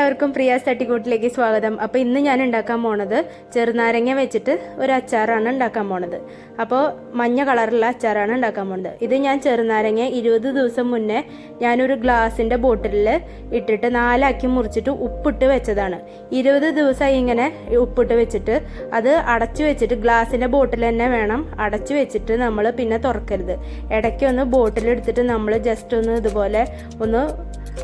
എല്ലാവർക്കും പ്രിയാസ് തട്ടിക്കൂട്ടിലേക്ക് സ്വാഗതം. അപ്പോൾ ഇന്ന് ഞാൻ ഉണ്ടാക്കാൻ പോണത് ചെറുനാരങ്ങ വെച്ചിട്ട് ഒരു അച്ചാറാണ് ഉണ്ടാക്കാൻ പോണത്. അപ്പോൾ മഞ്ഞ കളറുള്ള അച്ചാറാണ് ഉണ്ടാക്കാൻ പോണത്. ഇത് ഞാൻ ചെറുനാരങ്ങ 20 ദിവസം മുന്നേ ഞാനൊരു ഗ്ലാസിൻ്റെ ബോട്ടിലിൽ ഇട്ടിട്ട് 4 ആക്കി മുറിച്ചിട്ട് ഉപ്പിട്ട് വെച്ചതാണ്. 20 ദിവസമായി ഇങ്ങനെ ഉപ്പിട്ട് വെച്ചിട്ട് അത് അടച്ചു വെച്ചിട്ട് ഗ്ലാസിൻ്റെ ബോട്ടിൽ തന്നെ വേണം അടച്ചു വെച്ചിട്ട് നമ്മൾ പിന്നെ തുറക്കരുത്. ഇടയ്ക്കൊന്ന് ബോട്ടിലെടുത്തിട്ട് നമ്മൾ ജസ്റ്റ് ഒന്ന് ഇതുപോലെ ഒന്ന്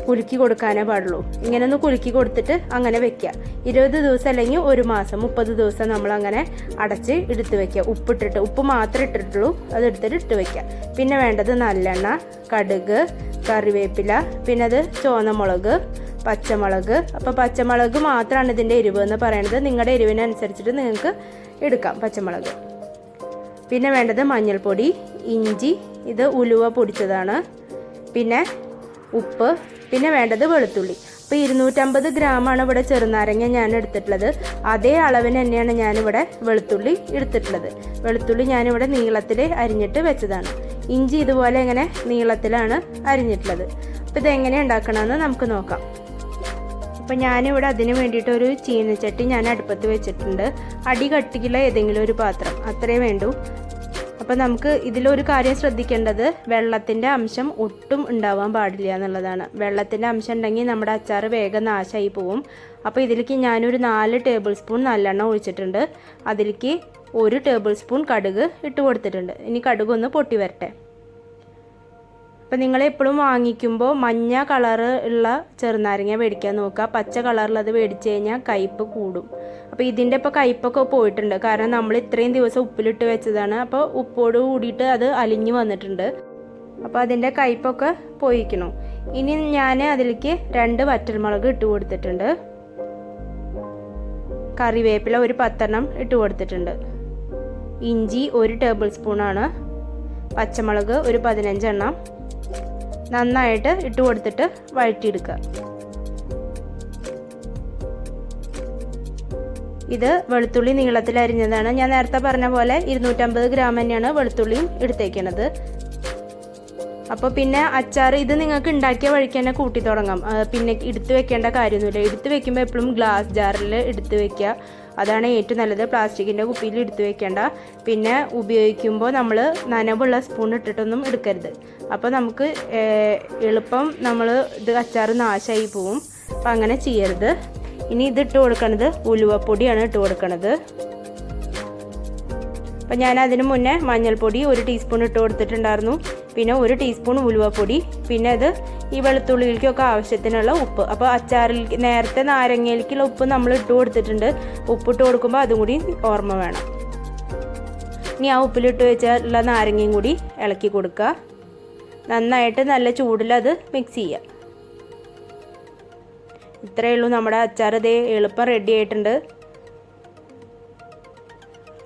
കുലുക്കി കൊടുക്കാനേ പാടുള്ളൂ. ഇങ്ങനെ ഒന്ന് കുലുക്കി കൊടുത്തിട്ട് അങ്ങനെ വെക്കുക. 20 ദിവസം അല്ലെങ്കിൽ 1 മാസം 30 ദിവസം നമ്മൾ അങ്ങനെ അടച്ച് എടുത്ത് വെക്കുക. ഉപ്പിട്ടിട്ട് ഉപ്പ് മാത്രമേ ഇട്ടിട്ടുള്ളൂ, അതെടുത്തിട്ട് ഇട്ട് വെക്കുക. പിന്നെ വേണ്ടത് നല്ലെണ്ണ, കടുക്, കറിവേപ്പില, പിന്നെ അത് ചുവന്നമുളക്, പച്ചമുളക്. അപ്പോൾ പച്ചമുളക് മാത്രമാണ് ഇതിൻ്റെ എരിവ് എന്ന് പറയുന്നത്. നിങ്ങളുടെ എരിവിനനുസരിച്ചിട്ട് നിങ്ങൾക്ക് എടുക്കാം പച്ചമുളക്. പിന്നെ വേണ്ടത് മഞ്ഞൾപ്പൊടി, ഇഞ്ചി, ഇത് ഉലുവ പൊടിച്ചതാണ്, പിന്നെ ഉപ്പ്, പിന്നെ വേണ്ടത് വെളുത്തുള്ളി. അപ്പോൾ 250 ഗ്രാമാണ് ഇവിടെ ചെറുനാരങ്ങ ഞാൻ എടുത്തിട്ടുള്ളത്. അതേ അളവിന് തന്നെയാണ് ഞാനിവിടെ വെളുത്തുള്ളി എടുത്തിട്ടുള്ളത്. വെളുത്തുള്ളി ഞാനിവിടെ നീളത്തിൽ അരിഞ്ഞിട്ട് വെച്ചതാണ്. ഇഞ്ചി ഇതുപോലെ ഇങ്ങനെ നീളത്തിലാണ് അരിഞ്ഞിട്ടുള്ളത്. അപ്പോൾ ഇതെങ്ങനെ ഉണ്ടാക്കണമെന്ന് നമുക്ക് നോക്കാം. അപ്പോൾ ഞാനിവിടെ അതിന് വേണ്ടിയിട്ട് ഒരു ചീനച്ചട്ടി ഞാൻ അടുപ്പത്ത് വെച്ചിട്ടുണ്ട്. അടി കട്ടിയുള്ള ഏതെങ്കിലും ഒരു പാത്രം, അത്രേ വേണ്ടൂ. അപ്പോൾ നമുക്ക് ഇതിലൊരു കാര്യം ശ്രദ്ധിക്കേണ്ടത്, വെള്ളത്തിൻ്റെ അംശം ഒട്ടും ഉണ്ടാവാൻ പാടില്ല എന്നുള്ളതാണ്. വെള്ളത്തിൻ്റെ അംശം ഉണ്ടെങ്കിൽ നമ്മുടെ അച്ചാർ വേഗം നാശമായി പോവും. അപ്പോൾ ഇതിലേക്ക് ഞാനൊരു 4 ടേബിൾ സ്പൂൺ നല്ലെണ്ണ ഒഴിച്ചിട്ടുണ്ട്. അതിലേക്ക് 1 ടേബിൾ സ്പൂൺ കടുക് ഇട്ട് കൊടുത്തിട്ടുണ്ട്. ഇനി കടുക് ഒന്ന് പൊട്ടി വരട്ടെ. അപ്പോൾ നിങ്ങളെപ്പോഴും വാങ്ങിക്കുമ്പോൾ മഞ്ഞ കളറ് ഉള്ള ചെറുനാരങ്ങ മേടിക്കാൻ നോക്കുക. പച്ച കളറിലത് മേടിച്ച് കഴിഞ്ഞാൽ കയ്പ്പ് കൂടും. അപ്പോൾ ഇതിൻ്റെ ഇപ്പോൾ കയ്പ്പൊക്കെ പോയിട്ടുണ്ട്, കാരണം നമ്മൾ ഇത്രയും ദിവസം ഉപ്പിലിട്ട് വെച്ചതാണ്. അപ്പോൾ ഉപ്പോട് കൂടിയിട്ട് അത് അലിഞ്ഞു വന്നിട്ടുണ്ട്. അപ്പോൾ അതിൻ്റെ കയ്പ്പൊക്കെ പോയിക്കണം. ഇനി ഞാൻ അതിലേക്ക് 2 വറ്റൽമുളക് ഇട്ട് കൊടുത്തിട്ടുണ്ട്. കറിവേപ്പില ഒരു 10 എണ്ണം ഇട്ട് കൊടുത്തിട്ടുണ്ട്. ഇഞ്ചി 1 ടേബിൾ സ്പൂണാണ്. പച്ചമുളക് ഒരു 15 എണ്ണം നന്നായിട്ട് ഇട്ട് കൊടുത്തിട്ട് വഴറ്റിയെടുക്കുക. ഇത് വെളുത്തുള്ളി നീളത്തിൽ അരിഞ്ഞതാണ്. ഞാൻ നേരത്തെ പറഞ്ഞ പോലെ 250 ഗ്രാം തന്നെയാണ് വെളുത്തുള്ളിയും എടുത്തേക്കണത്. അപ്പോൾ പിന്നെ അച്ചാർ ഇത് നിങ്ങൾക്ക് ഉണ്ടാക്കിയ വഴിക്ക് തന്നെ കൂട്ടി തുടങ്ങാം. പിന്നെ എടുത്ത് വെക്കേണ്ട കാര്യമൊന്നുമില്ല. എടുത്ത് വെക്കുമ്പോൾ എപ്പോഴും ഗ്ലാസ് ജാറിൽ എടുത്ത് വെക്കുക, അതാണ് ഏറ്റവും നല്ലത്. പ്ലാസ്റ്റിക്കിൻ്റെ കുപ്പിയിൽ എടുത്ത് വെക്കേണ്ട. പിന്നെ ഉപയോഗിക്കുമ്പോൾ നമ്മൾ നനവുള്ള സ്പൂൺ ഇട്ടിട്ടൊന്നും എടുക്കരുത്. അപ്പോൾ നമുക്ക് എളുപ്പം നമ്മൾ ഇത് അച്ചാർ നാശമായി പോവും. അപ്പം അങ്ങനെ ചെയ്യരുത്. ഇനി ഇത് ഇട്ട് കൊടുക്കണത് ഉലുവപ്പൊടിയാണ് ഇട്ട് കൊടുക്കണത്. അപ്പം ഞാൻ അതിന് മുന്നേ മഞ്ഞൾപ്പൊടി 1 ടീസ്പൂൺ ഇട്ട് കൊടുത്തിട്ടുണ്ടായിരുന്നു. പിന്നെ 1 ടീസ്പൂൺ ഉലുവപ്പൊടി, പിന്നെ അത് ഈ വെളുത്തുള്ളിലേക്കൊക്കെ ആവശ്യത്തിനുള്ള ഉപ്പ്. അപ്പോൾ അച്ചാറിൽ നേരത്തെ നാരങ്ങയിലേക്കുള്ള ഉപ്പ് നമ്മൾ ഇട്ട് കൊടുത്തിട്ടുണ്ട്. ഉപ്പിട്ട് കൊടുക്കുമ്പോൾ അതും കൂടി ഓർമ്മ വേണം. ഇനി ആ ഉപ്പിലിട്ട് വെച്ചുള്ള നാരങ്ങയും കൂടി ഇളക്കി കൊടുക്കുക. നന്നായിട്ട് നല്ല ചൂടിൽ അത് മിക്സ് ചെയ്യുക. ഇത്രയേ ഉള്ളൂ, നമ്മുടെ അച്ചാർ ഇതേ എളുപ്പം റെഡി ആയിട്ടുണ്ട്.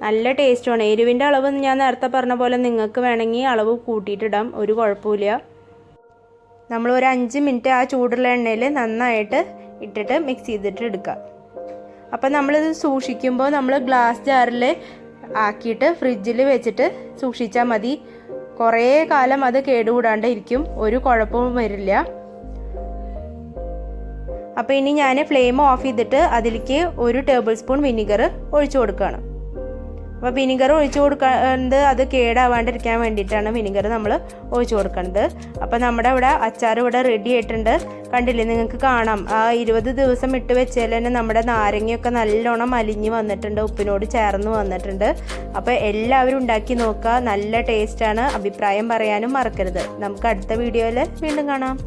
നല്ല ടേസ്റ്റുമാണ്. എരിവിൻ്റെ അളവ് ഞാൻ നേരത്തെ പറഞ്ഞ പോലെ നിങ്ങൾക്ക് വേണമെങ്കിൽ അളവ് കൂട്ടിയിട്ടിടാം, ഒരു കുഴപ്പമില്ല. നമ്മൾ ഒരു 5 മിനിറ്റ് ആ ചൂടുള്ള എണ്ണയിൽ നന്നായിട്ട് ഇട്ടിട്ട് മിക്സ് ചെയ്തിട്ട് എടുക്കുക. അപ്പം നമ്മളിത് സൂക്ഷിക്കുമ്പോൾ നമ്മൾ ഗ്ലാസ് ജാറിൽ ആക്കിയിട്ട് ഫ്രിഡ്ജിൽ വെച്ചിട്ട് സൂക്ഷിച്ചാൽ മതി. കുറേ കാലം അത് കേടുകൂടാണ്ട് ഇരിക്കും, ഒരു കുഴപ്പവും വരില്ല. അപ്പോൾ ഇനി ഞാൻ ഫ്ലെയിം ഓഫ് ചെയ്തിട്ട് അതിലേക്ക് 1 ടേബിൾ സ്പൂൺ വിനിഗർ ഒഴിച്ചു കൊടുക്കുകയാണ്. അപ്പോൾ വിനിഗർ ഒഴിച്ചു കൊടുക്കുന്നത് അത് കേടാവാണ്ടിരിക്കാൻ വേണ്ടിയിട്ടാണ് വിനിഗർ നമ്മൾ ഒഴിച്ചു കൊടുക്കുന്നത്. അപ്പോൾ നമ്മുടെ ഇവിടെ അച്ചാർ ഇവിടെ റെഡി ആയിട്ടുണ്ട്. കണ്ടില്ലേ, നിങ്ങൾക്ക് കാണാം. ആ 20 ദിവസം ഇട്ട് വെച്ചാൽ തന്നെ നമ്മുടെ നാരങ്ങയൊക്കെ നല്ലോണം അലിഞ്ഞ് വന്നിട്ടുണ്ട്, ഉപ്പിനോട് ചേർന്ന് വന്നിട്ടുണ്ട്. അപ്പോൾ എല്ലാവരും ഉണ്ടാക്കി നോക്കുക, നല്ല ടേസ്റ്റാണ്. അഭിപ്രായം പറയാനും മറക്കരുത്. നമുക്ക് അടുത്ത വീഡിയോയിൽ വീണ്ടും കാണാം.